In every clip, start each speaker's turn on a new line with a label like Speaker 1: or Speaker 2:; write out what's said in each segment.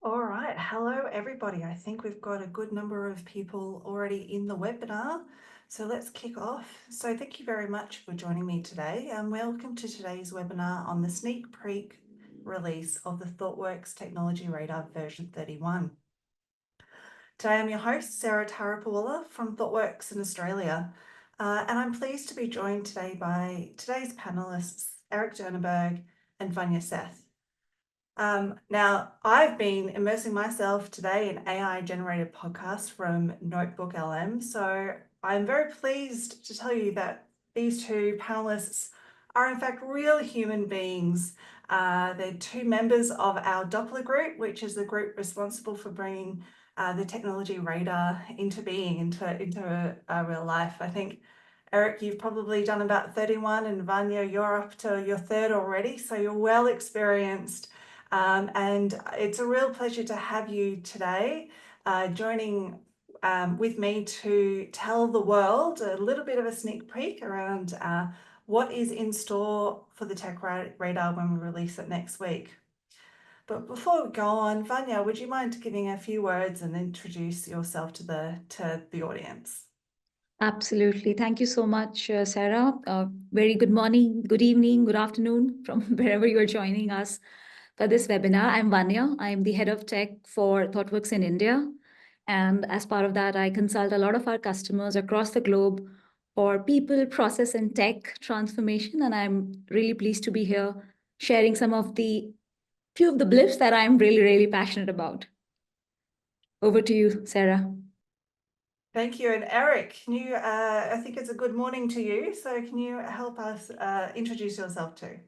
Speaker 1: All right, hello everybody. I think we've got a good number of people already in the webinar, so let's kick off. So thank you very much for joining me today and welcome to today's webinar on the sneak peek release of the Thoughtworks Technology Radar version 31. Today I'm your host, Sarah Tarapawala from Thoughtworks in Australia, and I'm pleased to be joined today by today's panelists, Eric Jernberg and Vanya Seth. Now, I've been immersing myself today in AI-generated podcasts from Notebook LM, so I'm very pleased to tell you that these two panelists are in fact real human beings. They're two members of our Doppler group, which is the group responsible for bringing the technology radar into being, into real life. I think, Eric, you've probably done about 31, and Vanya, you're up to your third already, so you're well experienced. And it's a real pleasure to have you today joining with me to tell the world a little bit of a sneak peek around what is in store for the Tech Radar when we release it next week. But before we go on, Vanya, would you mind giving a few words and introduce yourself to the audience?
Speaker 2: Absolutely. Thank you so much, Sarah. Very good morning, good evening, good afternoon from wherever you are joining us for this webinar. I'm Vanya. I'm the head of tech for Thoughtworks in India. And as part of that, I consult a lot of our customers across the globe for people, process, and tech transformation. And I'm really pleased to be here sharing some of the few of the blips that I'm really, really passionate about. Over to you, Sarah.
Speaker 1: Thank you. And Eric, can you, I think it's a good morning to you. So can you help us introduce yourself too?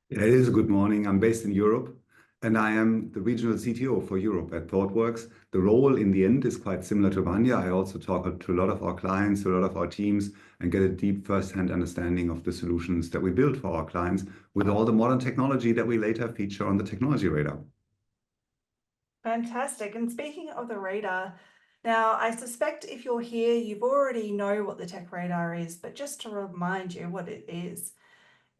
Speaker 3: Yeah, it is a good morning. I'm based in Europe and I am the regional CTO for Europe at Thoughtworks. The role in the end is quite similar to Vanya. I also talk to a lot of our clients, to a lot of our teams, and get a deep first-hand understanding of the solutions that we build for our clients with all the modern technology that we later feature on the technology radar.
Speaker 1: Fantastic. And speaking of the radar, now I suspect if you're here, you've already know what the Tech Radar is, but just to remind you what it is.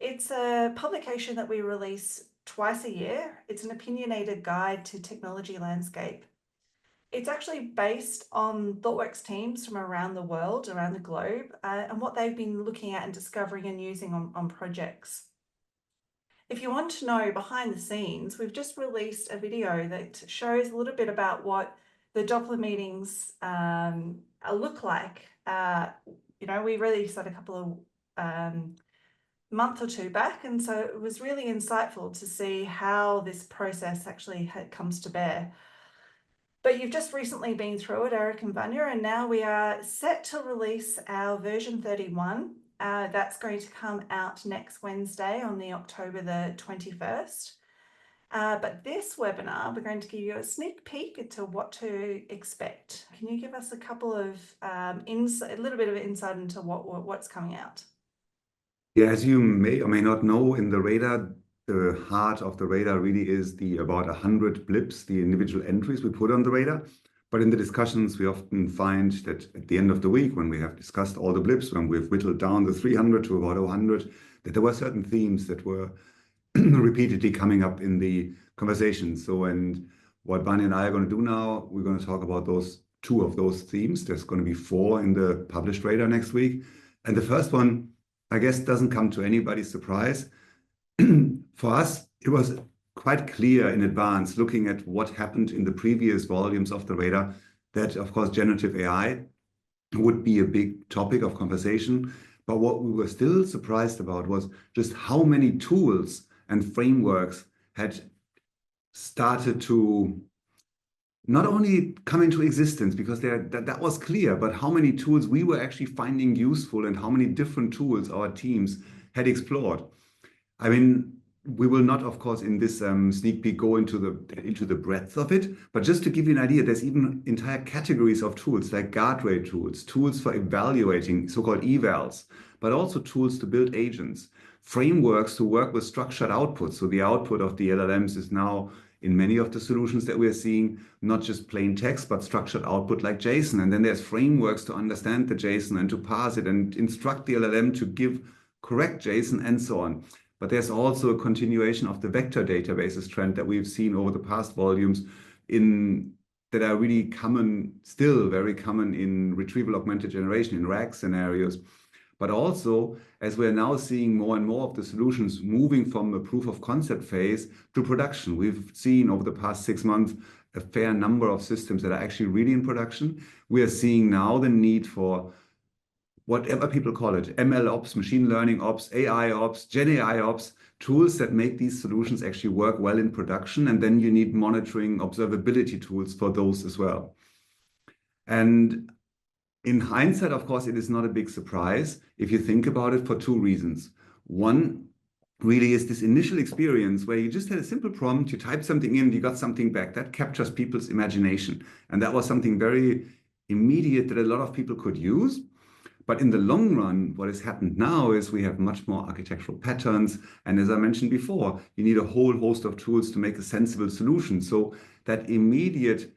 Speaker 1: It's a publication that we release twice a year. It's an opinionated guide to technology landscape. It's actually based on Thoughtworks teams from around the world, around the globe, and what they've been looking at and discovering and using on projects. If you want to know behind the scenes, we've just released a video that shows a little bit about what the Doppler meetings look like. We released that a couple of month or two back, and so it was really insightful to see how this process actually comes to bear. But you've just recently been through it, Eric and Vanya, and now we are set to release our version 31. That's going to come out next Wednesday on the October the 21st. But this webinar, we're going to give you a sneak peek into what to expect. Can you give us a couple of a little bit of insight into what's coming out?
Speaker 3: Yeah, as you may or may not know, in the radar, the heart of the radar really is the about 100 blips, the individual entries we put on the radar. But in the discussions, we often find that at the end of the week, when we have discussed all the blips, when we've whittled down the 300 to about 100, that there were certain themes that were repeatedly coming up in the conversation. So, and what Vanya and I are going to do now, we're going to talk about two of those themes. There's going to be 4 in the published radar next week. And the first one, I guess, doesn't come to anybody's surprise. For us, it was quite clear in advance, looking at what happened in the previous volumes of the radar, that, of course, generative AI would be a big topic of conversation. But what we were still surprised about was just how many tools and frameworks had started to not only come into existence, because that was clear, but how many tools we were actually finding useful and how many different tools our teams had explored. I mean, we will not, of course, in this sneak peek go into the breadth of it, but just to give you an idea, there's even entire categories of tools like guardrail tools, tools for evaluating, so-called evals, but also tools to build agents, frameworks to work with structured outputs. So the output of the LLMs is now, in many of the solutions that we're seeing, not just plain text, but structured output like JSON. And then there's frameworks to understand the JSON and to parse it and instruct the LLM to give correct JSON and so on. But there's also a continuation of the vector databases trend that we've seen over the past volumes that are really common, still very common in retrieval augmented generation, in RAG scenarios. But also, as we're now seeing more and more of the solutions moving from a proof of concept phase to production. We've seen over the past 6 months a fair number of systems that are actually really in production. We are seeing now the need for whatever people call it, ML ops, machine learning ops, AI ops, Gen AI ops, tools that make these solutions actually work well in production. And then you need monitoring, observability tools for those as well. And in hindsight, of course, it is not a big surprise if you think about it for 2 reasons. One really is this initial experience where you just had a simple prompt, you type something in, you got something back. That captures people's imagination. And that was something very immediate that a lot of people could use. But in the long run, what has happened now is we have much more architectural patterns. And as I mentioned before, you need a whole host of tools to make a sensible solution. So that immediate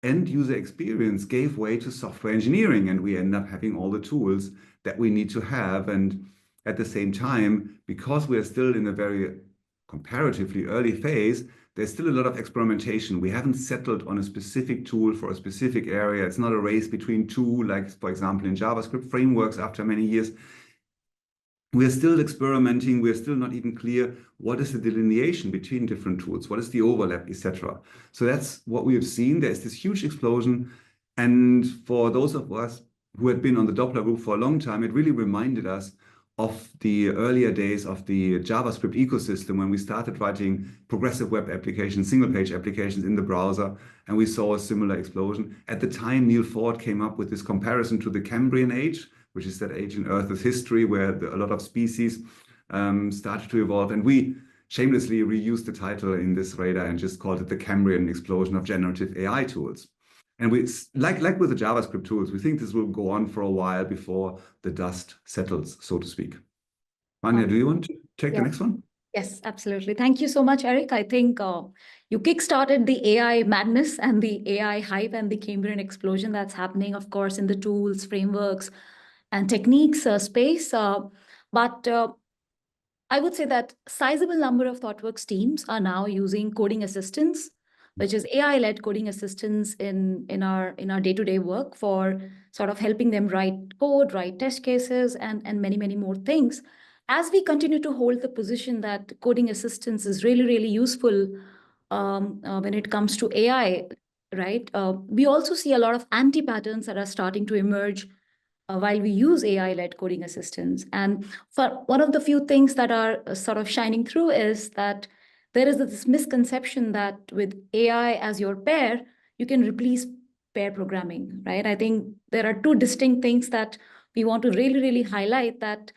Speaker 3: end user experience gave way to software engineering, and we end up having all the tools that we need to have. And at the same time, because we are still in a very comparatively early phase, there's still a lot of experimentation. We haven't settled on a specific tool for a specific area. It's not a race between two, like, for example, in JavaScript frameworks after many years. We're still experimenting. We're still not even clear what is the delineation between different tools, what is the overlap, etc. So that's what we have seen. There's this huge explosion. And for those of us who had been on the Doppler group for a long time, it really reminded us of the earlier days of the JavaScript ecosystem when we started writing progressive web applications, single-page applications in the browser, and we saw a similar explosion. At the time, Neil Ford came up with this comparison to the Cambrian age, which is that age in Earth's history where a lot of species started to evolve. And we shamelessly reused the title in this radar and just called it the Cambrian explosion of generative AI tools. And we, like with the JavaScript tools, we think this will go on for a while before the dust settles, so to speak. Vanya, do you want to take the next one?
Speaker 2: Yes, absolutely. Thank you so much, Eric. I think you kickstarted the AI madness and the AI hype and the Cambrian explosion that's happening, of course, in the tools, frameworks, and techniques space. But I would say that sizable number of Thoughtworks teams are now using coding assistants, which is AI-led coding assistants in our day-to-day work for sort of helping them write code, write test cases, and many, many more things. As we continue to hold the position that coding assistance is really, really useful when it comes to AI, right? We also see a lot of anti-patterns that are starting to emerge while we use AI-led coding assistants. And for one of the few things that are sort of shining through is that there is this misconception that with AI as your pair, you can replace pair programming, right? I think there are 2 distinct things that we want to really, really highlight, that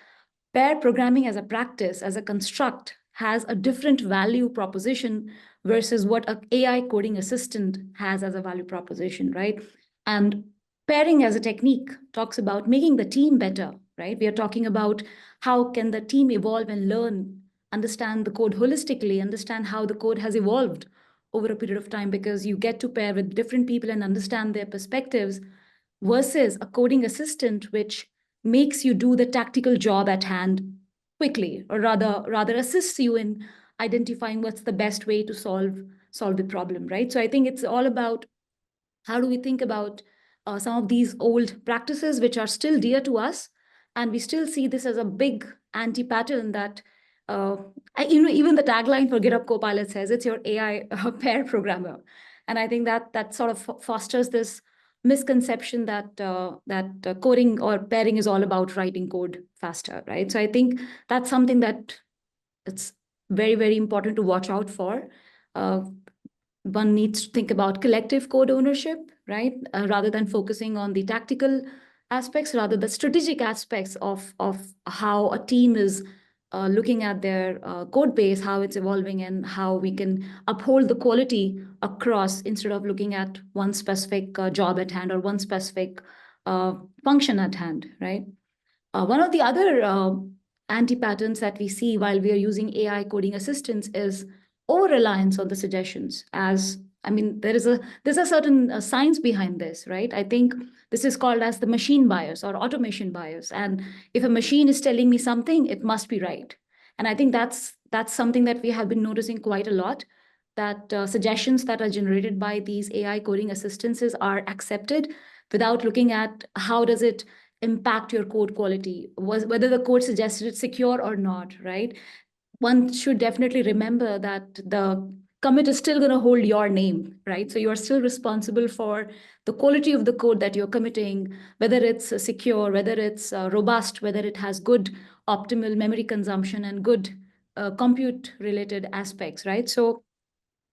Speaker 2: pair programming as a practice, as a construct, has a different value proposition versus what an AI coding assistant has as a value proposition, right? And pairing as a technique talks about making the team better, right? We are talking about how can the team evolve and learn, understand the code holistically, understand how the code has evolved over a period of time, because you get to pair with different people and understand their perspectives, versus a coding assistant, which makes you do the tactical job at hand quickly, or rather assists you in identifying what's the best way to solve the problem, right? So I think it's all about how do we think about some of these old practices which are still dear to us, and we still see this as a big anti-pattern that even the tagline for GitHub Copilot says it's your AI pair programmer. And I think that sort of fosters this misconception that coding or pairing is all about writing code faster, right? So I think that's something that it's very, very important to watch out for. One needs to think about collective code ownership, right? Rather than focusing on the tactical aspects, rather the strategic aspects of how a team is looking at their code base, how it's evolving, and how we can uphold the quality across instead of looking at one specific job at hand or one specific function at hand, right? One of the other anti-patterns that we see while we are using AI coding assistants is over-reliance on the suggestions. There's a certain science behind this, right? I think this is called as the machine bias or automation bias. And if a machine is telling me something, it must be right. And I think that's something that we have been noticing quite a lot. that suggestions that are generated by these AI coding assistances are accepted without looking at how does it impact your code quality, whether the code suggested it's secure or not, right? One should definitely remember that the commit is still going to hold your name, right? So you are still responsible for the quality of the code that you're committing, whether it's secure, whether it's robust, whether it has good optimal memory consumption and good compute related aspects, right? So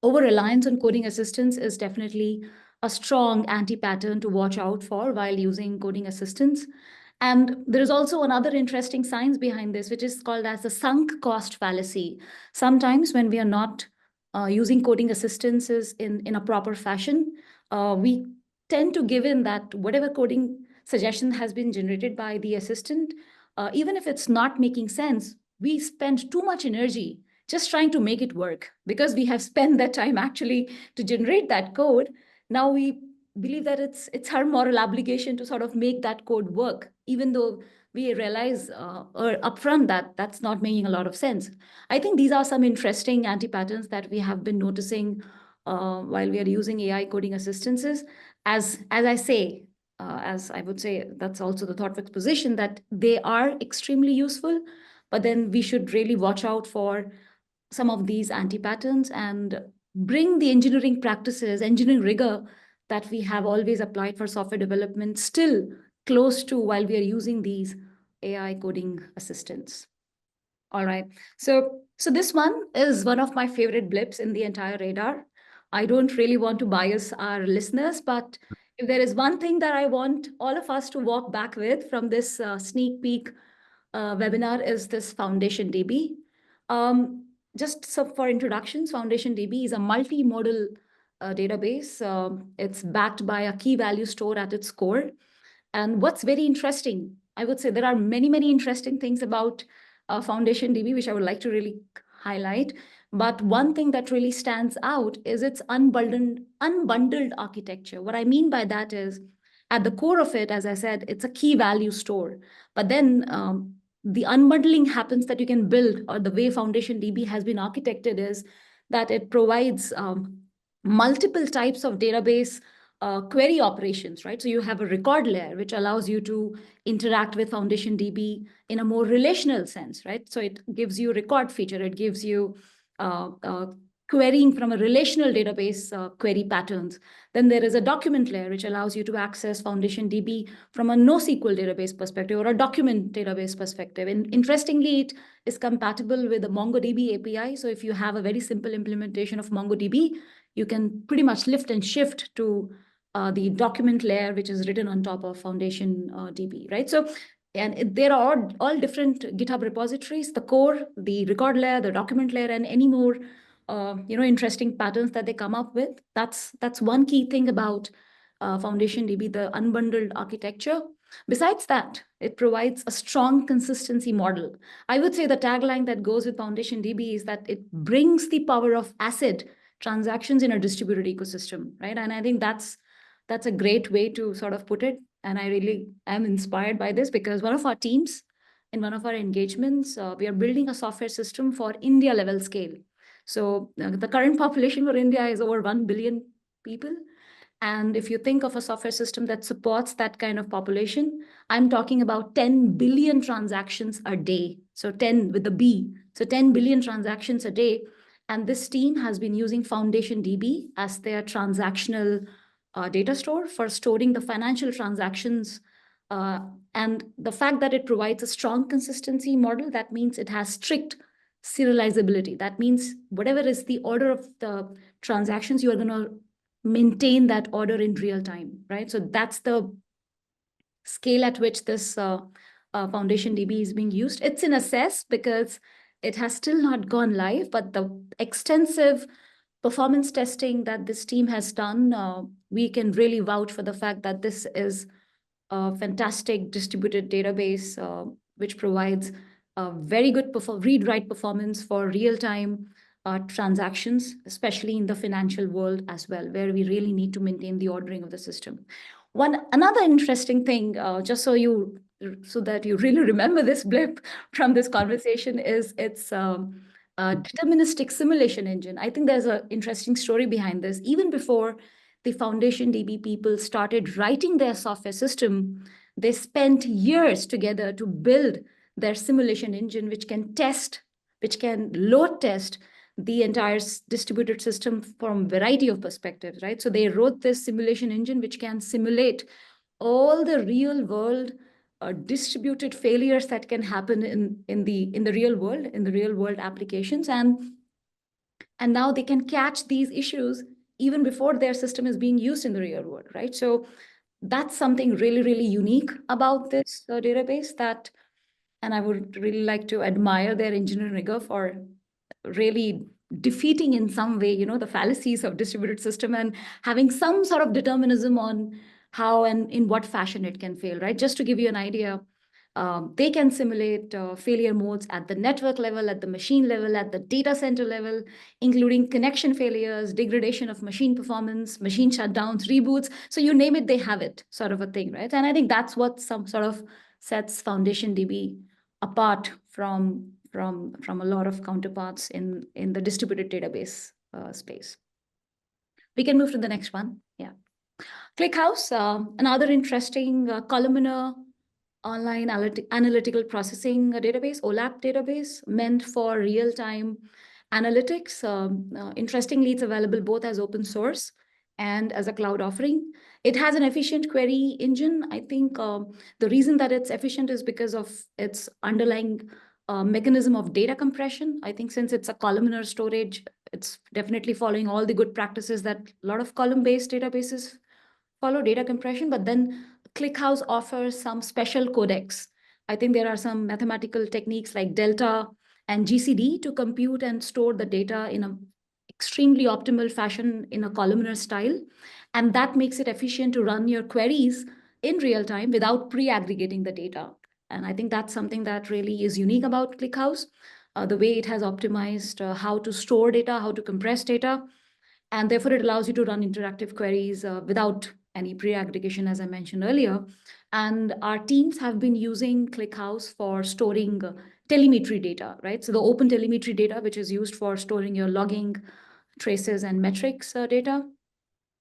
Speaker 2: over-reliance on coding assistance is definitely a strong anti-pattern to watch out for while using coding assistance. And there is also another interesting science behind this, which is called as the sunk cost fallacy. Sometimes when we are not using coding assistances in a proper fashion, we tend to give in that whatever coding suggestion has been generated by the assistant, even if it's not making sense, we spend too much energy just trying to make it work because we have spent that time actually to generate that code. Now we believe that it's our moral obligation to sort of make that code work, even though we realize upfront that that's not making a lot of sense. I think these are some interesting anti-patterns that we have been noticing while we are using AI coding assistances. As I say, as I would say, that's also the Thoughtworks position that they are extremely useful, but then we should really watch out for some of these anti-patterns and bring the engineering practices, engineering rigor that we have always applied for software development still close to while we are using these AI coding assistants. All right. So this one is one of my favorite blips in the entire radar. I don't really want to bias our listeners, but if there is one thing that I want all of us to walk back with from this sneak peek webinar is this Foundation DB. Just for introductions, Foundation DB is a multimodal database. It's backed by a key value store at its core. And what's very interesting, I would say there are many, many interesting things about Foundation DB, which I would like to really highlight. But one thing that really stands out is its unbundled architecture. What I mean by that is, at the core of it, as I said, it's a key value store. But then the unbundling happens that you can build, or the way Foundation DB has been architected is that it provides multiple types of database query operations, right? So you have a record layer, which allows you to interact with Foundation DB in a more relational sense, right? So it gives you record feature, it gives you querying from a relational database query patterns. Then there is a document layer, which allows you to access Foundation DB from a NoSQL database perspective or a document database perspective. And interestingly, it is compatible with the MongoDB API. So if you have a very simple implementation of MongoDB, you can pretty much lift and shift to the document layer, which is written on top of Foundation DB, right? So, and there are all different GitHub repositories, the core, the record layer, the document layer, and any more interesting patterns that they come up with. That's one key thing about Foundation DB, the unbundled architecture. Besides that, it provides a strong consistency model. I would say the tagline that goes with Foundation DB is that it brings the power of ACID transactions in a distributed ecosystem, right? And I think that's a great way to sort of put it. And I really am inspired by this because one of our teams, in one of our engagements, we are building a software system for India level scale. So the current population for India is over 1 billion people. And if you think of a software system that supports that kind of population, I'm talking about 10 billion transactions a day. So 10 with the B. So 10 billion transactions a day. And this team has been using Foundation DB as their transactional data store for storing the financial transactions. And the fact that it provides a strong consistency model, that means it has strict serializability. That means whatever is the order of the transactions, you are going to maintain that order in real time, right? So that's the scale at which this Foundation DB is being used. It's in assess because it has still not gone live, but the extensive performance testing that this team has done, we can really vouch for the fact that this is a fantastic distributed database, which provides a very good read-write performance for real-time transactions, especially in the financial world as well, where we really need to maintain the ordering of the system. Another interesting thing, just so that you really remember this blip from this conversation, is its deterministic simulation engine. I think there's an interesting story behind this. Even before the Foundation DB people started writing their software system, they spent years together to build their simulation engine, which can load test the entire distributed system from a variety of perspectives, right? So they wrote this simulation engine, which can simulate all the real world distributed failures that can happen in the real world applications, and now they can catch these issues even before their system is being used in the real world, right? So that's something really, really unique about this database, that, and I would really like to admire their engineering rigor for really defeating in some way, the fallacies of distributed system and having some sort of determinism on how and in what fashion it can fail, right? Just to give you an idea, they can simulate failure modes at the network level, at the machine level, at the data center level, including connection failures, degradation of machine performance, machine shutdowns, reboots. So you name it, they have it, sort of a thing, right? And I think that's what some sort of sets Foundation DB apart from a lot of counterparts in the distributed database space. We can move to the next one. Yeah. ClickHouse, another interesting columnar online analytical processing database, OLAP database, meant for real-time analytics. Interestingly, it's available both as open source and as a cloud offering. It has an efficient query engine. I think the reason that it's efficient is because of its underlying mechanism of data compression. I think since it's a columnar storage, it's definitely following all the good practices that a lot of column-based databases follow, data compression, but then ClickHouse offers some special codecs. I think there are some mathematical techniques like delta and GCD to compute and store the data in an extremely optimal fashion in a columnar style. And that makes it efficient to run your queries in real time without pre-aggregating the data. And I think that's something that really is unique about ClickHouse, the way it has optimized how to store data, how to compress data. And therefore, it allows you to run interactive queries without any pre-aggregation, as I mentioned earlier. And our teams have been using ClickHouse for storing telemetry data, right? So the open telemetry data, which is used for storing your logging, traces, and metrics data.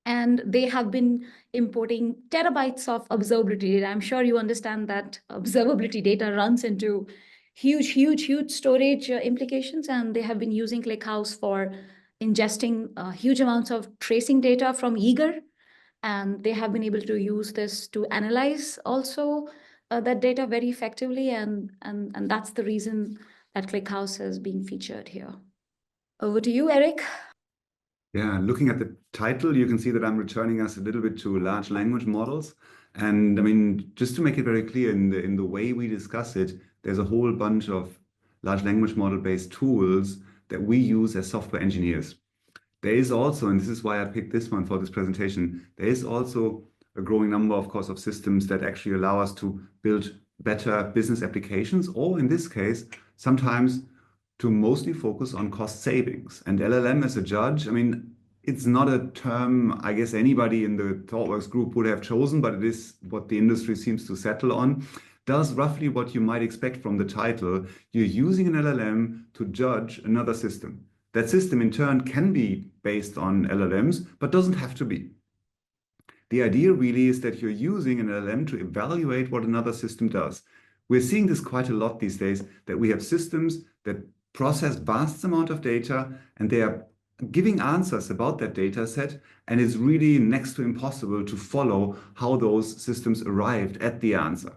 Speaker 2: And they have been importing terabytes of observability data. I'm sure you understand that observability data runs into huge storage implications. And they have been using ClickHouse for ingesting huge amounts of tracing data from Eager. And they have been able to use this to analyze also that data very effectively. And that's the reason that ClickHouse is being featured here. Over to you, Eric.
Speaker 3: Yeah, looking at the title, you can see that I'm returning us a little bit to large language models. And I mean, just to make it very clear in the way we discuss it, there's a whole bunch of large language model-based tools that we use as software engineers. There is also, and this is why I picked this one for this presentation, there is also a growing number, of course, of systems that actually allow us to build better business applications, or in this case, sometimes to mostly focus on cost savings. And LLM as a judge, I mean, it's not a term I guess anybody in the Thoughtworks group would have chosen, but it is what the industry seems to settle on. Does roughly what you might expect from the title. You're using an LLM to judge another system. That system in turn can be based on LLMs, but doesn't have to be. The idea really is that you're using an LLM to evaluate what another system does. We're seeing this quite a lot these days, that we have systems that process vast amount of data and they are giving answers about that data set, and it's really next to impossible to follow how those systems arrived at the answer.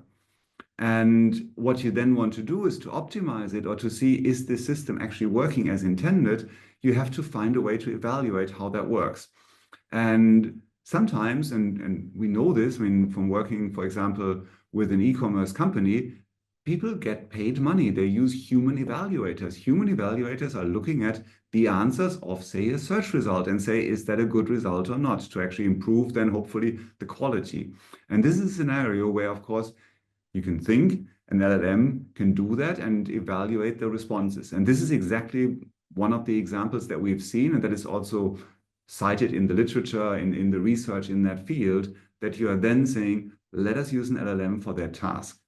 Speaker 3: And what you then want to do is to optimize it, or to see, is this system actually working as intended? You have to find a way to evaluate how that works. And sometimes, and we know this, I mean, from working, for example, with an e-commerce company, people get paid money. They use human evaluators. Human evaluators are looking at the answers of, say, a search result and say, is that a good result or not, to actually improve then hopefully the quality. And this is a scenario where, of course, you can think an LLM can do that and evaluate the responses. And this is exactly one of the examples that we've seen, and that is also cited in the literature, in the research in that field, that you are then saying, let us use an LLM for that task.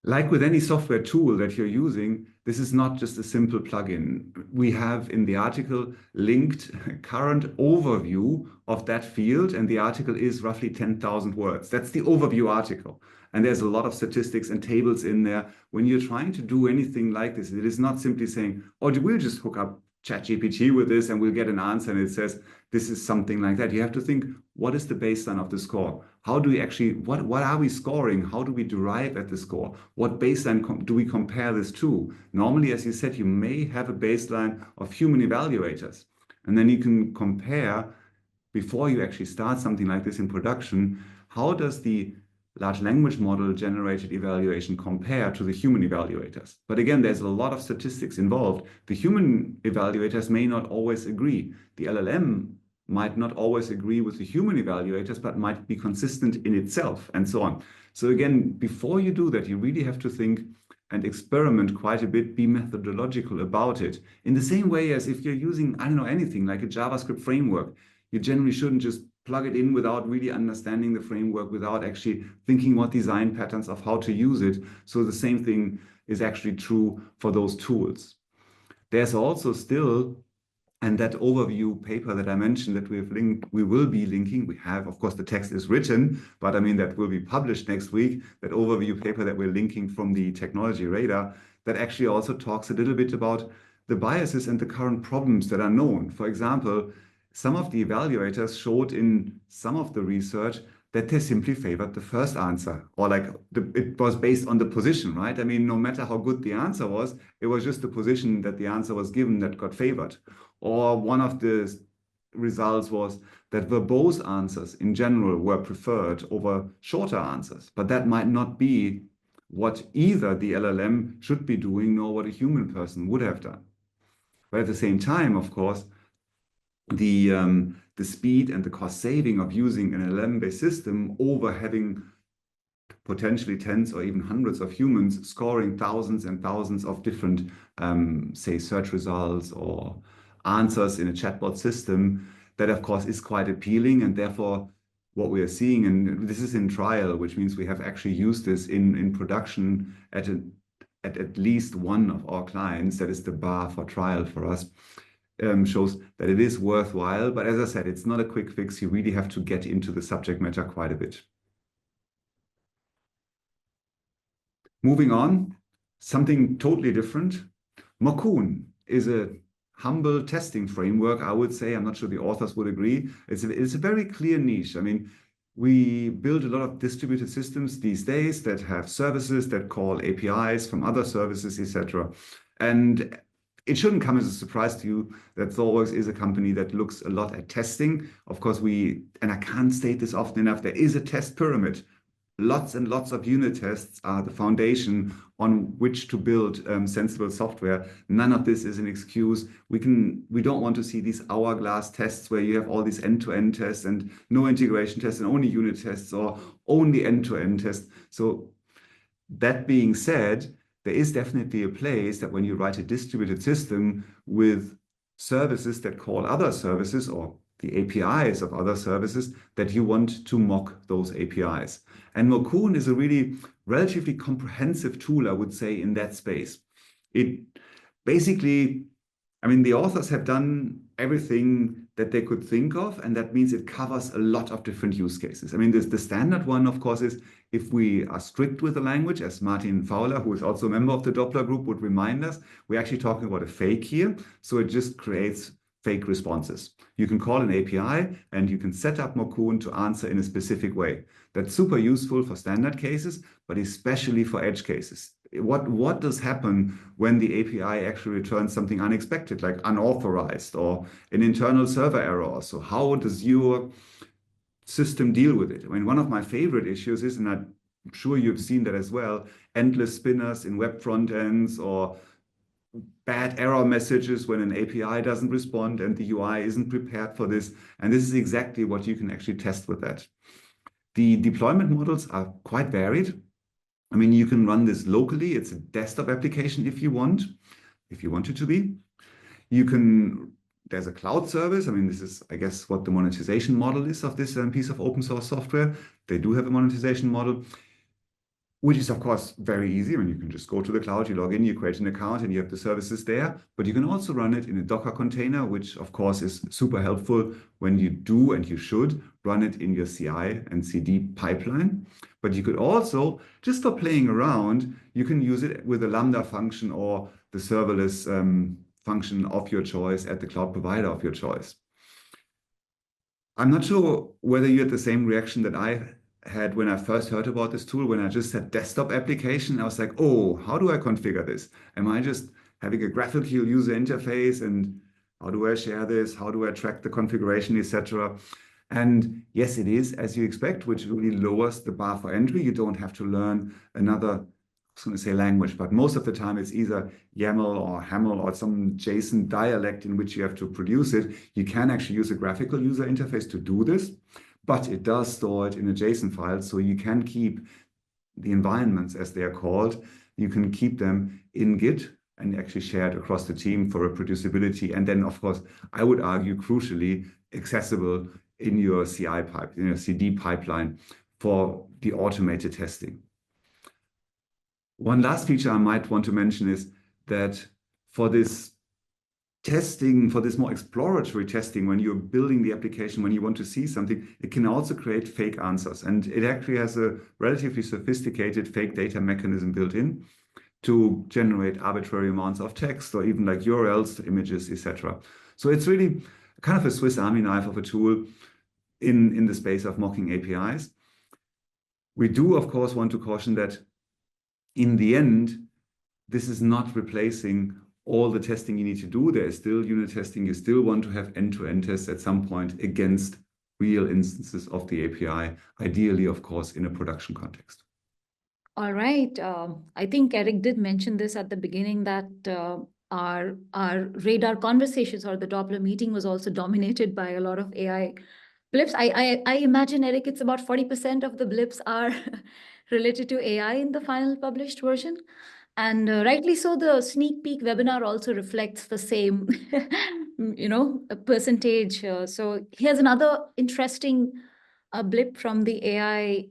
Speaker 3: Like with any software tool that you're using, this is not just a simple plugin. We have in the article linked current overview of that field, and the article is roughly 10,000 words. That's the overview article. And there's a lot of statistics and tables in there. When you're trying to do anything like this, it is not simply saying, oh, we'll just hook up ChatGPT with this and we'll get an answer and it says this is something like that. You have to think, what is the baseline of the score? How do we actually, what are we scoring? How do we derive at the score? What baseline do we compare this to? Normally, as you said, you may have a baseline of human evaluators, and then you can compare, before you actually start something like this in production, how does the large language model generated evaluation compare to the human evaluators? But again, there's a lot of statistics involved. The human evaluators may not always agree. The LLM might not always agree with the human evaluators, but might be consistent in itself, and so on. So again, before you do that, you really have to think and experiment quite a bit, be methodological about it. In the same way as if you're using, I don't know, anything like a JavaScript framework, you generally shouldn't just plug it in without really understanding the framework, without actually thinking what design patterns of how to use it. So the same thing is actually true for those tools. There's also still, and that overview paper that I mentioned that we will be linking, we have, of course, the text is written, but I mean, that will be published next week, that overview paper that we're linking from the Technology Radar, that actually also talks a little bit about the biases and the current problems that are known. For example, some of the evaluators showed in some of the research that they simply favored the first answer, or like it was based on the position, right? I mean, no matter how good the answer was, it was just the position that the answer was given that got favored. Or one of the results was that verbose answers in general were preferred over shorter answers, but that might not be what either the LLM should be doing nor what a human person would have done. But at the same time, of course, the speed and the cost saving of using an LLM-based system over having potentially tens or even hundreds of humans scoring thousands and thousands of different, say, search results or answers in a chatbot system, that of course is quite appealing. And therefore, what we are seeing, and this is in trial, which means we have actually used this in production at least one of our clients, that is the bar for trial for us, shows that it is worthwhile. But as I said, it's not a quick fix. You really have to get into the subject matter quite a bit. Moving on, something totally different. Mockun is a humble testing framework, I would say. I'm not sure the authors would agree. It's a very clear niche. I mean, we build a lot of distributed systems these days that have services that call APIs from other services, etc. And it shouldn't come as a surprise to you that Thoughtworks is a company that looks a lot at testing. Of course, and I can't state this often enough, there is a test pyramid. Lots and lots of unit tests are the foundation on which to build sensible software. None of this is an excuse. We don't want to see these hourglass tests where you have all these end-to-end tests and no integration tests and only unit tests or only end-to-end tests. So that being said, there is definitely a place that when you write a distributed system with services that call other services or the APIs of other services, that you want to mock those APIs. And Mockun is a really relatively comprehensive tool, I would say, in that space. It basically, I mean, the authors have done everything that they could think of, and that means it covers a lot of different use cases. I mean, the standard one, of course, is if we are strict with the language, as Martin Fowler, who is also a member of the Doppler group, would remind us, we're actually talking about a fake here. So it just creates fake responses. You can call an API and you can set up Mockun to answer in a specific way. That's super useful for standard cases, but especially for edge cases. What does happen when the API actually returns something unexpected, like unauthorized or an internal server error? So how does your system deal with it? I mean, one of my favorite issues is, and I'm sure you've seen that as well, endless spinners in web front ends or bad error messages when an API doesn't respond and the UI isn't prepared for this. And this is exactly what you can actually test with that. The deployment models are quite varied. I mean, you can run this locally. It's a desktop application if you want it to be. There's a cloud service. I mean, this is, I guess, what the monetization model is of this piece of open source software. They do have a monetization model. which is, of course, very easy. I mean, you can just go to the cloud, you log in, you create an account, and you have the services there. But you can also run it in a Docker container, which, of course, is super helpful when you do, and you should, run it in your CI and CD pipeline. But you could also, just for playing around, you can use it with a Lambda function or the serverless function of your choice at the cloud provider of your choice. I'm not sure whether you had the same reaction that I had when I first heard about this tool. When I just said desktop application, I was like, oh, how do I configure this? Am I just having a graphical user interface, and how do I share this? How do I track the configuration, etc.? And yes, it is as you expect, which really lowers the bar for entry. You don't have to learn another, I was going to say language, but most of the time it's either YAML or HAML or some JSON dialect in which you have to produce it. You can actually use a graphical user interface to do this, but it does store it in a JSON file, so you can keep the environments, as they are called, you can keep them in Git and actually share it across the team for reproducibility. And then, of course, I would argue, crucially, accessible in your CI pipe, in your CD pipeline for the automated testing. One last feature I might want to mention is that for this testing, for this more exploratory testing, when you're building the application, when you want to see something, it can also create fake answers. And it actually has a relatively sophisticated fake data mechanism built in to generate arbitrary amounts of text or even like URLs, images, etc. So it's really kind of a Swiss Army knife of a tool in the space of mocking APIs. We do, of course, want to caution that in the end, this is not replacing all the testing you need to do. There is still unit testing. You still want to have end-to-end tests at some point against real instances of the API, ideally, of course, in a production context.
Speaker 2: All right. I think Eric did mention this at the beginning, that our radar conversations or the Doppler meeting was also dominated by a lot of AI blips. I imagine, Eric, it's about 40% of the blips are related to AI in the final published version. And rightly so, the sneak peek webinar also reflects the same, percentage. So here's another interesting blip from the AI,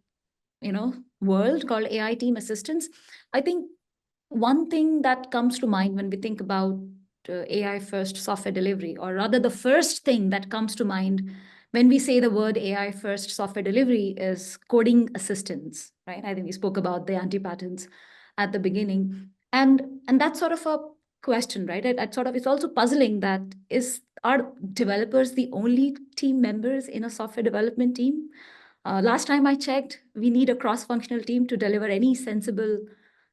Speaker 2: world called AI team assistants. I think one thing that comes to mind when we think about AI first software delivery, or rather the first thing that comes to mind when we say the word AI first software delivery, is coding assistants, right? I think we spoke about the anti-patterns at the beginning. And that's sort of a question, right? It's also puzzling that are developers the only team members in a software development team? Last time I checked, we need a cross-functional team to deliver any sensible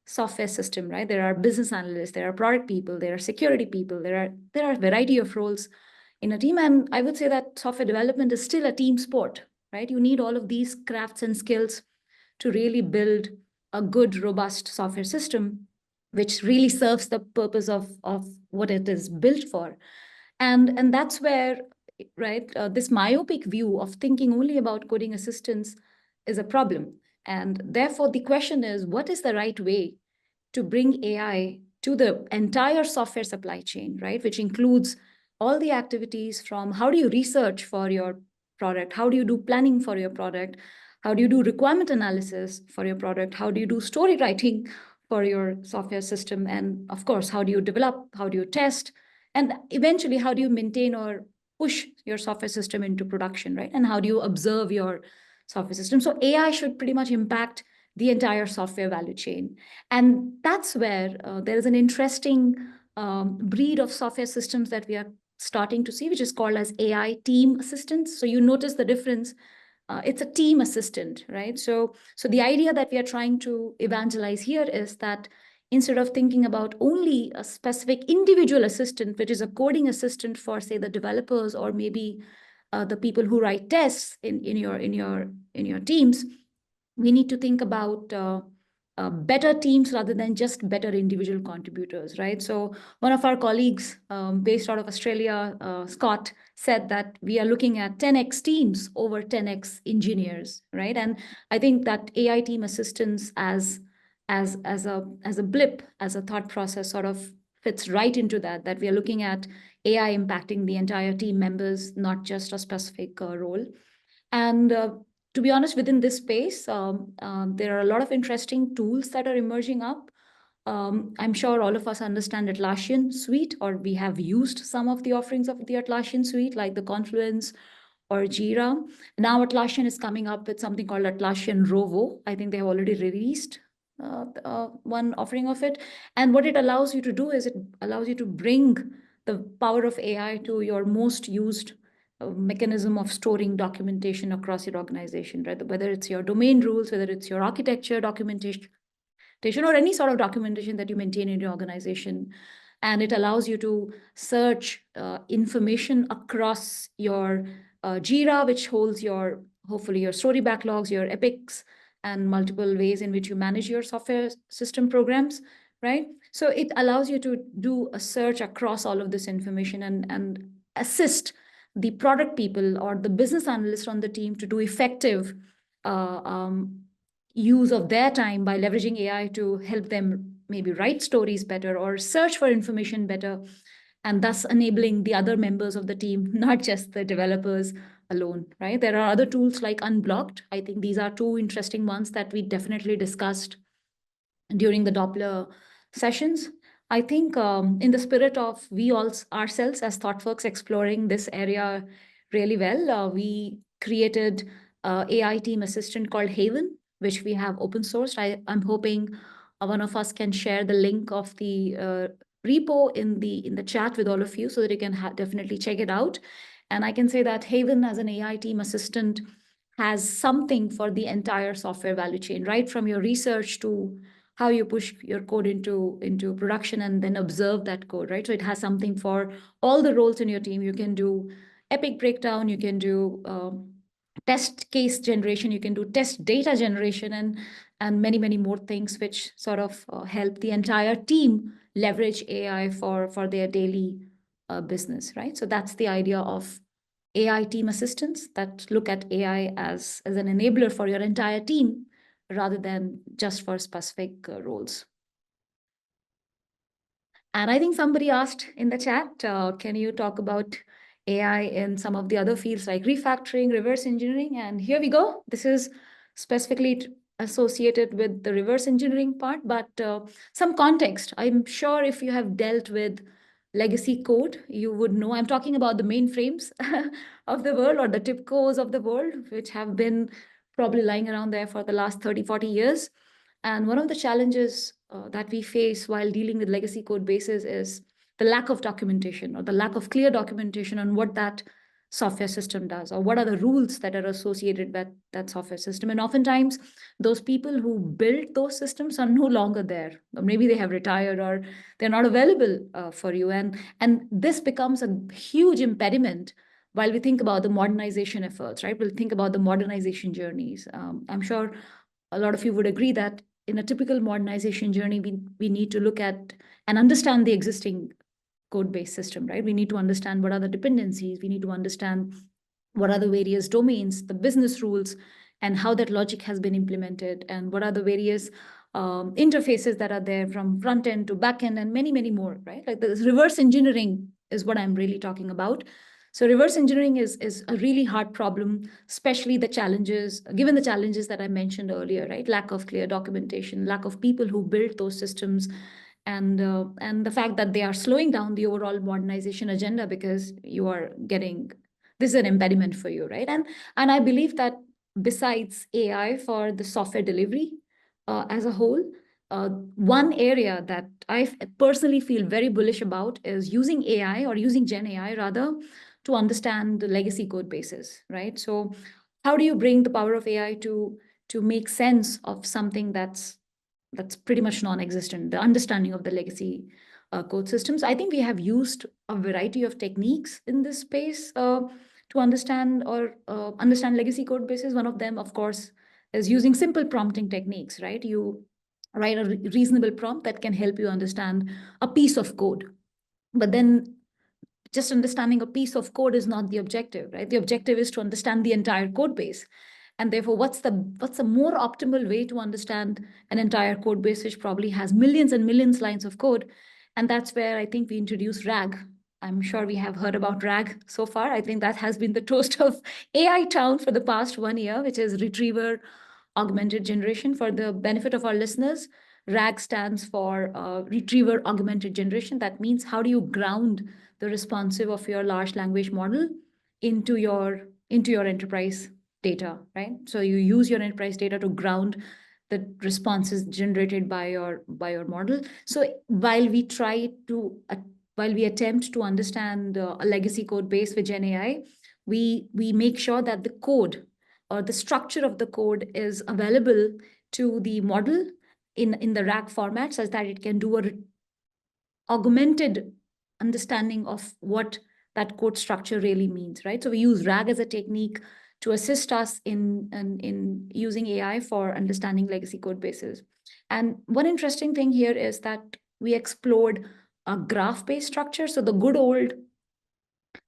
Speaker 2: software system, right? There are business analysts, there are product people, there are security people, there are a variety of roles in a team. And I would say that software development is still a team sport, right? You need all of these crafts and skills to really build a good, robust software system, which really serves the purpose of what it is built for. And that's where, right, this myopic view of thinking only about coding assistance is a problem. And therefore, the question is, what is the right way to bring AI to the entire software supply chain, right? Which includes all the activities from how do you research for your product? How do you do planning for your product? How do you do requirement analysis for your product? How do you do story writing for your software system? And of course, how do you develop? How do you test? And eventually, how do you maintain or push your software system into production, right? And how do you observe your software system? So AI should pretty much impact the entire software value chain. And that's where there is an interesting breed of software systems that we are starting to see, which is called as AI team assistants. So you notice the difference. It's a team assistant, right? So the idea that we are trying to evangelize here is that instead of thinking about only a specific individual assistant, which is a coding assistant for, say, the developers or maybe the people who write tests in your teams, we need to think about better teams rather than just better individual contributors, right? So one of our colleagues based out of Australia, Scott, said that we are looking at 10x teams over 10x engineers, right? And I think that AI team assistance as a blip, as a thought process, sort of fits right into that we are looking at AI impacting the entire team members, not just a specific role. And to be honest, within this space, there are a lot of interesting tools that are emerging up. I'm sure all of us understand Atlassian Suite, or we have used some of the offerings of the Atlassian Suite, like the Confluence or Jira. Now Atlassian is coming up with something called Atlassian Rovo. I think they have already released one offering of it. And what it allows you to do is it allows you to bring the power of AI to your most used mechanism of storing documentation across your organization, right? Whether it's your domain rules, whether it's your architecture documentation, or any sort of documentation that you maintain in your organization. And it allows you to search information across your Jira, which holds your, hopefully, your story backlogs, your epics, and multiple ways in which you manage your software system programs, right? So it allows you to do a search across all of this information and assist the product people or the business analyst on the team to do effective use of their time by leveraging AI to help them maybe write stories better or search for information better, and thus enabling the other members of the team, not just the developers alone, right? There are other tools like Unblocked. I think these are two interesting ones that we definitely discussed during the Doppler sessions. I think in the spirit of we all ourselves as Thoughtworks exploring this area really well, we created AI team assistant called Haven, which we have open sourced. I'm hoping one of us can share the link of the repo in the chat with all of you so that you can definitely check it out. And I can say that Haven as an AI team assistant has something for the entire software value chain, right from your research to how you push your code into production and then observe that code, right? So it has something for all the roles in your team. You can do epic breakdown, you can do test case generation, you can do test data generation, and many, many more things, which sort of help the entire team leverage AI for their daily business, right? So that's the idea of AI team assistants that look at AI as an enabler for your entire team rather than just for specific roles. And I think somebody asked in the chat, can you talk about AI in some of the other fields like refactoring, reverse engineering? And here we go. This is specifically associated with the reverse engineering part, but some context. I'm sure if you have dealt with legacy code, you would know I'm talking about the mainframes of the world or the TIBCOs of the world, which have been probably lying around there for the last 30, 40 years. And one of the challenges that we face while dealing with legacy code bases is the lack of documentation or the lack of clear documentation on what that software system does or what are the rules that are associated with that software system. And oftentimes those people who built those systems are no longer there, or maybe they have retired or they're not available for you. And this becomes a huge impediment while we think about the modernization efforts, right? We'll think about the modernization journeys. I'm sure a lot of you would agree that in a typical modernization journey, we need to look at and understand the existing code-based system, right? We need to understand what are the dependencies. We need to understand what are the various domains, the business rules, and how that logic has been implemented, and what are the various interfaces that are there from front end to back end, and many, many more, right? Like this reverse engineering is what I'm really talking about. So reverse engineering is a really hard problem, especially the challenges, given the challenges that I mentioned earlier, right? Lack of clear documentation, lack of people who built those systems, and the fact that they are slowing down the overall modernization agenda because you are getting, this is an impediment for you, right? And I believe that besides AI for the software delivery as a whole, one area that I personally feel very bullish about is using AI or using Gen AI rather to understand the legacy code bases, right? So how do you bring the power of AI to make sense of something that's pretty much non-existent, the understanding of the legacy code systems? I think we have used a variety of techniques in this space to understand legacy code bases. One of them, of course, is using simple prompting techniques, right? You write a reasonable prompt that can help you understand a piece of code. But then just understanding a piece of code is not the objective, right? The objective is to understand the entire code base. And therefore, what's the more optimal way to understand an entire code base, which probably has millions and millions lines of code? And that's where I think we introduce RAG, I'm sure we have heard about RAG so far. I think that has been the toast of AI town for the past 1 year, which is retriever augmented generation. For the benefit of our listeners, RAG stands for retriever augmented generation. That means how do you ground the responsive of your large language model into your enterprise data, right? So you use your enterprise data to ground the responses generated by your model. So while we attempt to understand a legacy code base with Gen AI, we make sure that the code or the structure of the code is available to the model in the RAG format, such that it can do a augmented understanding of what that code structure really means, right? So we use RAG as a technique to assist us in using AI for understanding legacy code bases. And one interesting thing here is that we explored a graph-based structure. So the good old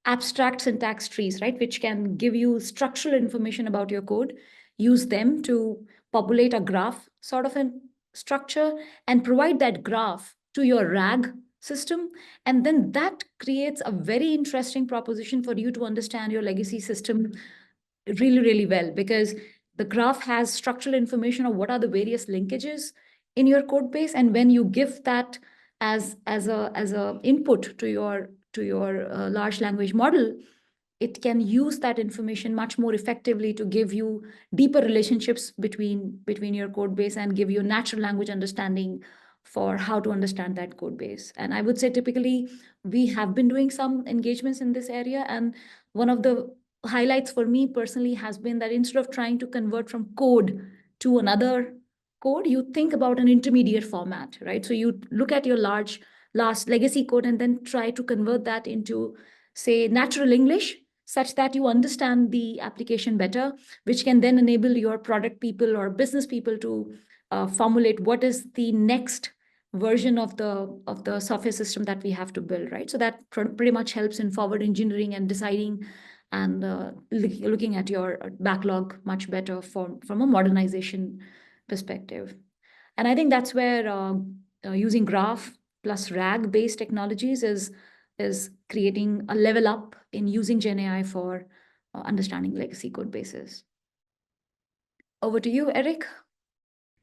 Speaker 2: abstract syntax trees, right, which can give you structural information about your code, use them to populate a graph sort of a structure and provide that graph to your RAG system. And then that creates a very interesting proposition for you to understand your legacy system really, really well, because the graph has structural information of what are the various linkages in your code base. And when you give that as a input to your large language model, it can use that information much more effectively to give you deeper relationships between your code base and give you natural language understanding for how to understand that code base. And I would say typically we have been doing some engagements in this area. And one of the highlights for me personally has been that instead of trying to convert from code to another code, you think about an intermediate format, right? So you look at your last legacy code and then try to convert that into, say, natural English, such that you understand the application better, which can then enable your product people or business people to formulate what is the next version of the software system that we have to build, right? So that pretty much helps in forward engineering and deciding and looking at your backlog much better from a modernization perspective. And I think that's where using graph plus RAG based technologies is creating a level up in using Gen AI for understanding legacy code bases. Over to you, Eric.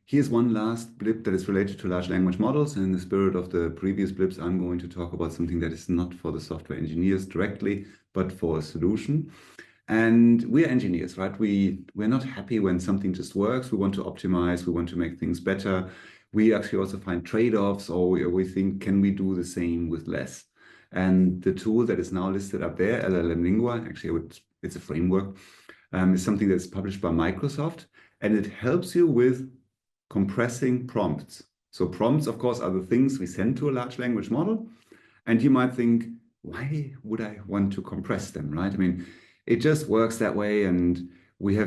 Speaker 3: Here's one last blip that is related to large language models. And in the spirit of the previous blips, I'm going to talk about something that is not for the software engineers directly, but for a solution. And we're engineers, right? We're not happy when something just works. We want to optimize. We want to make things better. We actually also find trade-offs, or we think, can we do the same with less? And the tool that is now listed up there, LLM Lingua, actually it's a framework, is something that's published by Microsoft. And it helps you with compressing prompts. So prompts, of course, are the things we send to a large language model. And you might think, why would I want to compress them, right? I mean, it just works that way. And we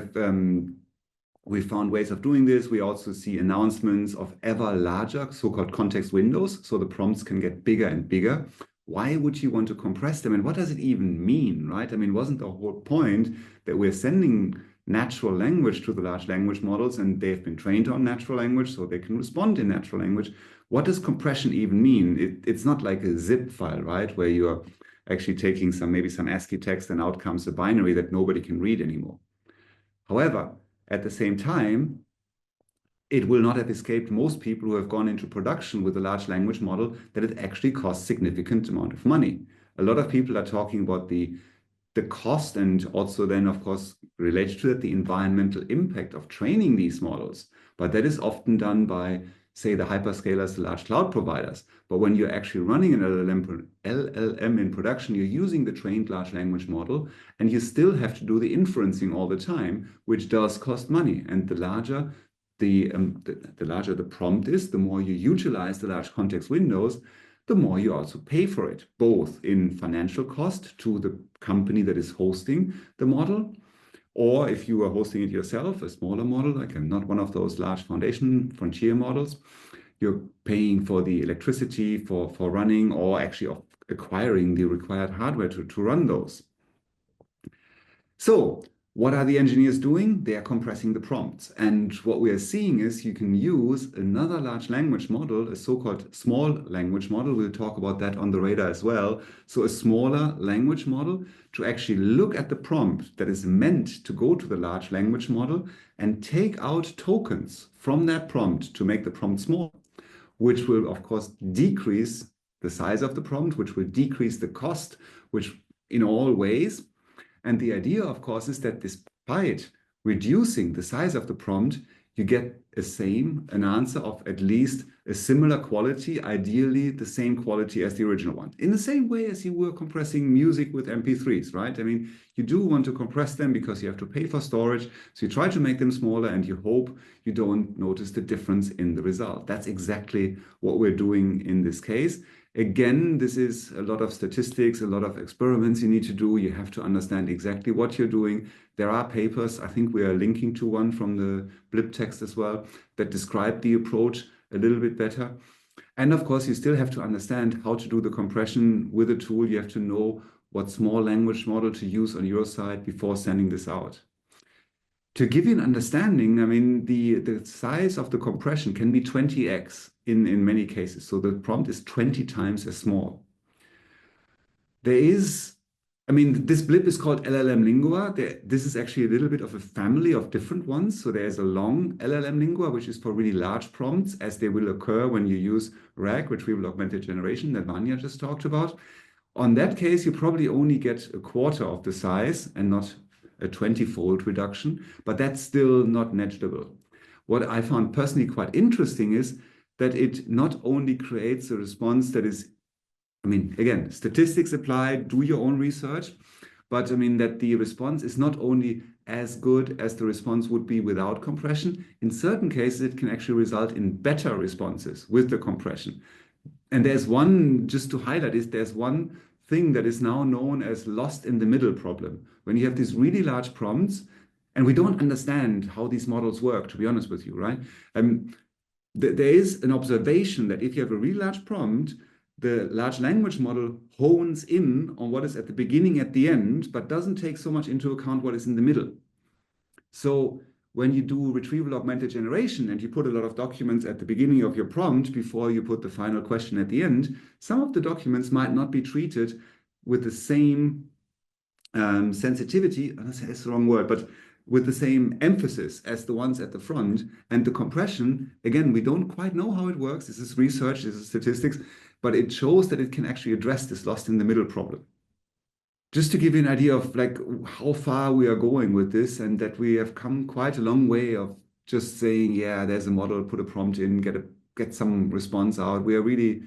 Speaker 3: found ways of doing this. We also see announcements of ever larger so-called context windows. So the prompts can get bigger and bigger. Why would you want to compress them? And what does it even mean, right? I mean, wasn't the whole point that we're sending natural language to the large language models and they've been trained on natural language so they can respond in natural language? What does compression even mean? It's not like a zip file, right? Where you're actually taking maybe some ASCII text and out comes a binary that nobody can read anymore. However, at the same time, it will not have escaped most people who have gone into production with a large language model that it actually costs significant amount of money. A lot of people are talking about the cost and also then, of course, related to that, the environmental impact of training these models. But that is often done by, say, the hyperscalers, the large cloud providers. But when you're actually running an LLM in production, you're using the trained large language model, and you still have to do the inferencing all the time, which does cost money. And the larger the prompt is, the more you utilize the large context windows, the more you also pay for it, both in financial cost to the company that is hosting the model, or if you are hosting it yourself, a smaller model, like not one of those large frontier models, you're paying for the electricity for running, or actually acquiring the required hardware to run those. So What are the engineers doing? They are compressing the prompts. And what we are seeing is you can use another large language model, a so-called small language model. We'll talk about that on the radar as well. So a smaller language model to actually look at the prompt that is meant to go to the large language model and take out tokens from that prompt to make the prompt small, which will, of course, decrease the size of the prompt, which will decrease the cost, which in all ways. And the idea, of course, is that despite reducing the size of the prompt, you get an answer of at least a similar quality, ideally the same quality as the original one. In the same way as you were compressing music with MP3s, right? I mean, you do want to compress them because you have to pay for storage. So you try to make them smaller and you hope you don't notice the difference in the result. That's exactly what we're doing in this case. Again, this is a lot of statistics, a lot of experiments you need to do. You have to understand exactly what you're doing. There are papers, I think we are linking to one from the blip text as well, that describe the approach a little bit better. And of course, you still have to understand how to do the compression with a tool. You have to know what small language model to use on your side before sending this out. To give you an understanding, I mean, the size of the compression can be 20x in many cases. So the prompt is 20 times as small. This blip is called LLM lingua. This is actually a little bit of a family of different ones. So there's a long LLM lingua, which is for really large prompts, as they will occur when you use RAG, retrieval augmented generation, that Vanya just talked about. On that case, you probably only get a quarter of the size and not a 20-fold reduction, but that's still not negligible. What I found personally quite interesting is that it not only creates a response that is, again, statistics apply, do your own research, but that the response is not only as good as the response would be without compression. In certain cases, it can actually result in better responses with the compression. And there's one, just to highlight, there's one thing that is now known as lost in the middle problem. When you have these really large prompts, and we don't understand how these models work, to be honest with you, right? There is an observation that if you have a really large prompt, the large language model hones in on what is at the beginning, at the end, but doesn't take so much into account what is in the middle. So when you do retrieval augmented generation and you put a lot of documents at the beginning of your prompt before you put the final question at the end, some of the documents might not be treated with the same sensitivity, that's the wrong word, but with the same emphasis as the ones at the front. And the compression, again, we don't quite know how it works. This is research, this is statistics, but it shows that it can actually address this lost in the middle problem. Just to give you an idea of like how far we are going with this, and that we have come quite a long way of just saying, yeah, there's a model, put a prompt in, get some response out. We are really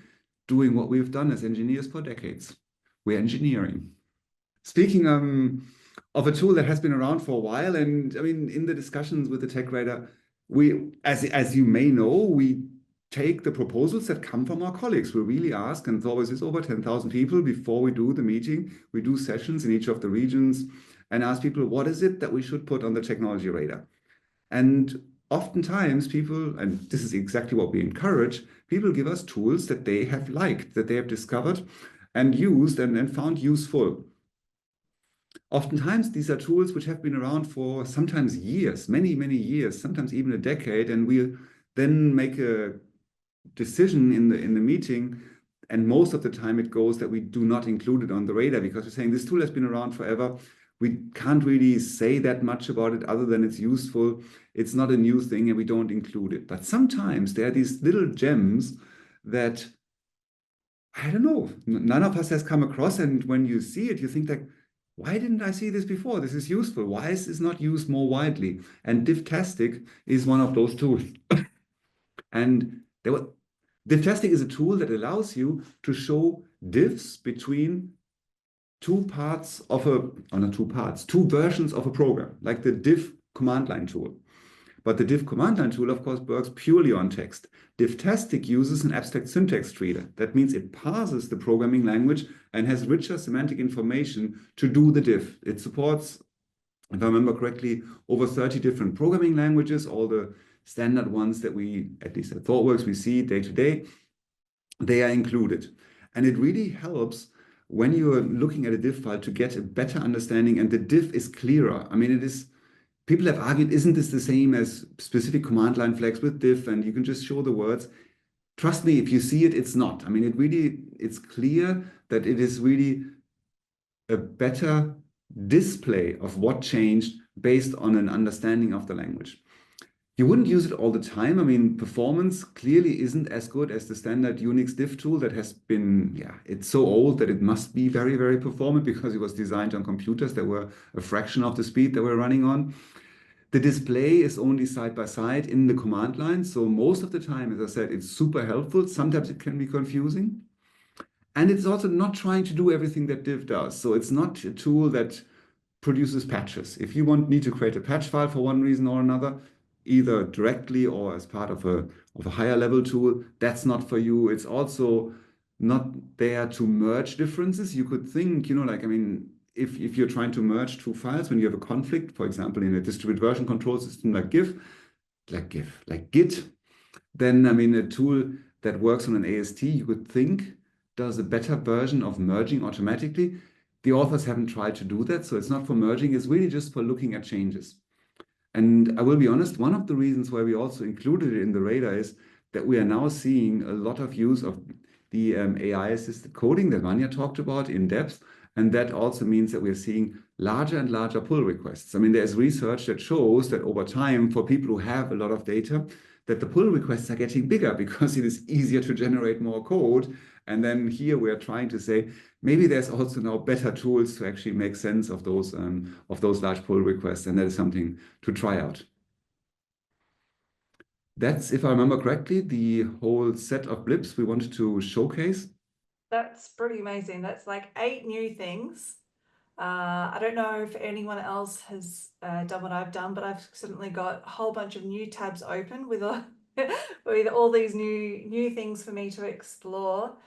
Speaker 3: doing what we've done as engineers for decades. We're engineering. Speaking of a tool that has been around for a while, and in the discussions with the Tech Radar, we, as you may know, we take the proposals that come from our colleagues. We really ask, and Thoughtworks is over 10,000 people. Before we do the meeting, we do sessions in each of the regions and ask people, what is it that we should put on the technology radar? And oftentimes people, and this is exactly what we encourage, people give us tools that they have liked, that they have discovered and used and found useful. Oftentimes, these are tools which have been around for sometimes years, many, many years, sometimes even a decade, and we then make a decision in the meeting, and most of the time it goes that we do not include it on the radar because we're saying this tool has been around forever. We can't really say that much about it other than it's useful. It's not a new thing and we don't include it. But sometimes there are these little gems that, I don't know, none of us has come across, and when you see it, you think like, why didn't I see this before? This is useful. Why is this not used more widely? And Difftastic is one of those tools. And Difftastic is a tool that allows you to show diffs between two versions of a program, like the diff command line tool. But the diff command line tool, of course, works purely on text. Difftastic uses an abstract syntax treater. That means it parses the programming language and has richer semantic information to do the diff. It supports, if I remember correctly, over 30 different programming languages, all the standard ones that we, at least at Thoughtworks, we see day to day, they are included. And it really helps when you're looking at a diff file to get a better understanding, and the diff is clearer. I mean, it is, people have argued, isn't this the same as specific command line flags with diff, and you can just show the words? Trust me, if you see it, it's not. I mean, it's clear that it is really a better display of what changed based on an understanding of the language. You wouldn't use it all the time. I mean, performance clearly isn't as good as the standard Unix diff tool that has been, it's so old that it must be very, very performant because it was designed on computers that were a fraction of the speed that we're running on. The display is only side by side in the command line. So most of the time, as I said, it's super helpful. Sometimes it can be confusing. And it's also not trying to do everything that diff does. So it's not a tool that produces patches. If you need to create a patch file for one reason or another, either directly or as part of a higher level tool, that's not for you. It's also not there to merge differences. You could think, like, I mean, if you're trying to merge two files when you have a conflict, for example, in a distributed version control system like Git, then, I mean, a tool that works on an AST, you could think does a better version of merging automatically. The authors haven't tried to do that, so it's not for merging, it's really just for looking at changes. And I will be honest, one of the reasons why we also included it in the radar is that we are now seeing a lot of use of the AI-assisted coding that Vanya talked about in depth, and that also means that we are seeing larger and larger pull requests. I mean, there's research that shows that over time, for people who have a lot of data, that the pull requests are getting bigger because it is easier to generate more code. And then here we are trying to say, maybe there's also now better tools to actually make sense of those large pull requests, and that is something to try out. That's, if I remember correctly, the whole set of blips we wanted to showcase.
Speaker 1: That's pretty amazing. That's like 8 new things. I don't know if anyone else has done what I've done, but I've certainly got a whole bunch of new tabs open with all these new things for me to explore.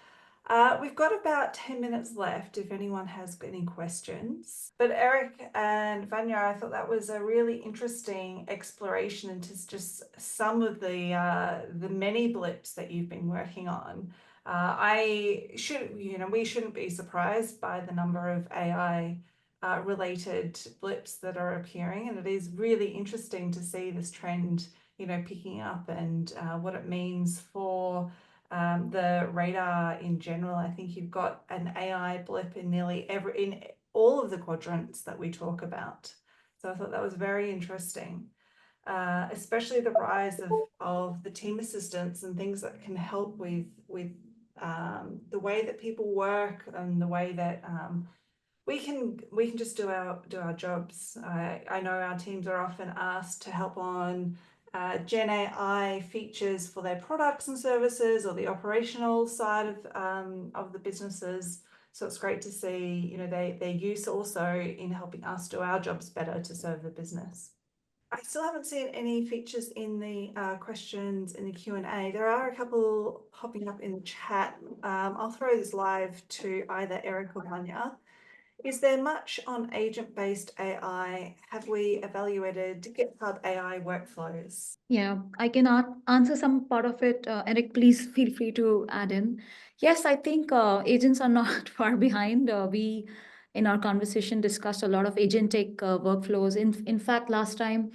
Speaker 1: We've got about 10 minutes left if anyone has any questions. But Eric and Vanya, I thought that was a really interesting exploration into just some of the many blips that you've been working on. we shouldn't be surprised by the number of AI related blips that are appearing, and it is really interesting to see this trend, picking up, and what it means for the radar in general. I think you've got an AI blip in in all of the quadrants that we talk about. So I thought that was very interesting, especially the rise of the team assistants and things that can help with the way that people work and the way that we can just do our jobs. I know our teams are often asked to help on Gen AI features for their products and services, or the operational side of the businesses. So it's great to see, their use also in helping us do our jobs better to serve the business. I still haven't seen any features in the questions in the Q&A. There are a couple popping up in the chat. I'll throw this live to either Eric or Vanya. Is there much on agent-based AI? Have we evaluated GitHub AI workflows?
Speaker 2: Yeah, I can answer some part of it. Eric, please feel free to add in. Yes, I think agents are not far behind. We, in our conversation, discussed a lot of agentic workflows. In fact, last time,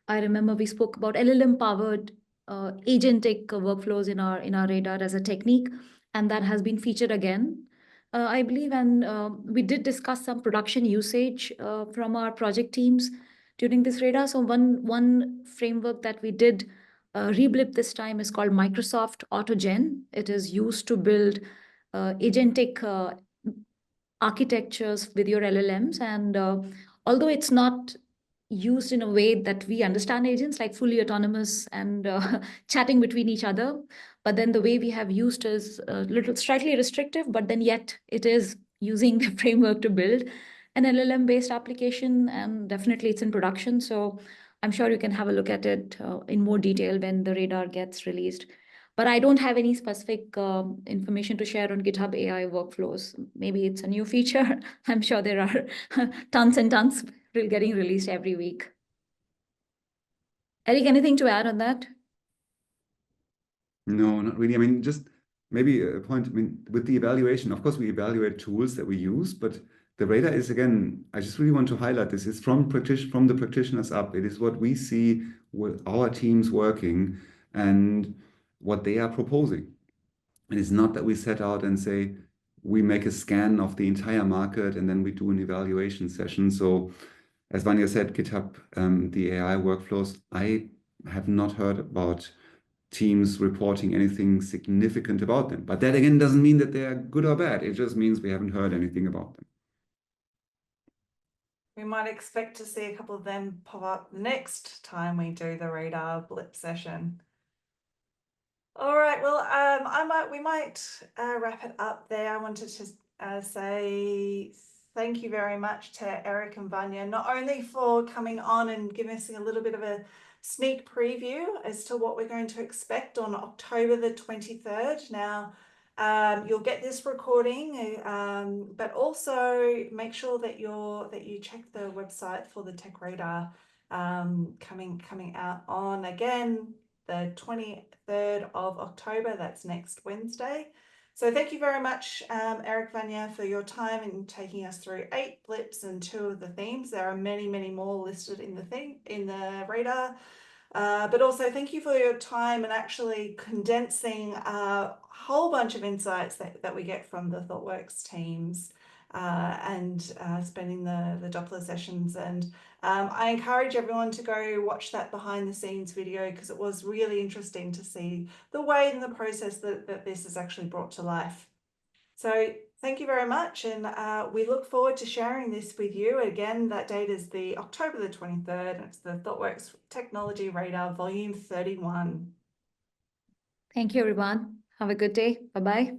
Speaker 2: I remember we spoke about LLM-powered agentic workflows in our radar as a technique, and that has been featured again, I believe. And we did discuss some production usage from our project teams during this radar. So one framework that we did reblip this time is called Microsoft AutoGen. It is used to build agentic architectures with your LLMs. And although it's not used in a way that we understand agents, like fully autonomous and chatting between each other, but then the way we have used is a little slightly restrictive, but then yet it is using the framework to build an LLM based application, and definitely it's in production. So I'm sure you can have a look at it in more detail when the radar gets released. But I don't have any specific information to share on GitHub AI workflows. Maybe it's a new feature. I'm sure there are tons and tons getting released every week. Eric, anything to add on that?
Speaker 3: No, not really. I mean, just maybe a point, I mean, with the evaluation, of course, we evaluate tools that we use, but the radar is, again, I just really want to highlight this, is from the practitioners up. It is what we see with our teams working and what they are proposing. And it's not that we set out and say, we make a scan of the entire market and then we do an evaluation session. So as Vanya said, GitHub, the AI workflows, I have not heard about teams reporting anything significant about them. But that again doesn't mean that they're good or bad. It just means we haven't heard anything about them.
Speaker 1: We might expect to see a couple of them pop up the next time we do the radar blip session. All right, well, we might wrap it up there. I wanted to say thank you very much to Eric and Vanya, not only for coming on and giving us a little bit of a sneak preview as to what we're going to expect on October the 23rd. Now, you'll get this recording, but also make sure that you check the website for the Tech Radar coming out on, again, the 23rd of October. That's next Wednesday. So thank you very much, Eric, Vanya, for your time in taking us through 8 blips and 2 of the themes. There are many, many more listed in the radar. But also thank you for your time and actually condensing a whole bunch of insights that we get from the Thoughtworks teams and spending the Doppler sessions. And I encourage everyone to go watch that behind the scenes video, because it was really interesting to see the way and the process that this is actually brought to life. So thank you very much, and we look forward to sharing this with you. Again, that date is the October the 23rd, and it's the Thoughtworks Technology Radar Volume 31.
Speaker 2: Thank you, everyone. Have a good day. Bye-bye.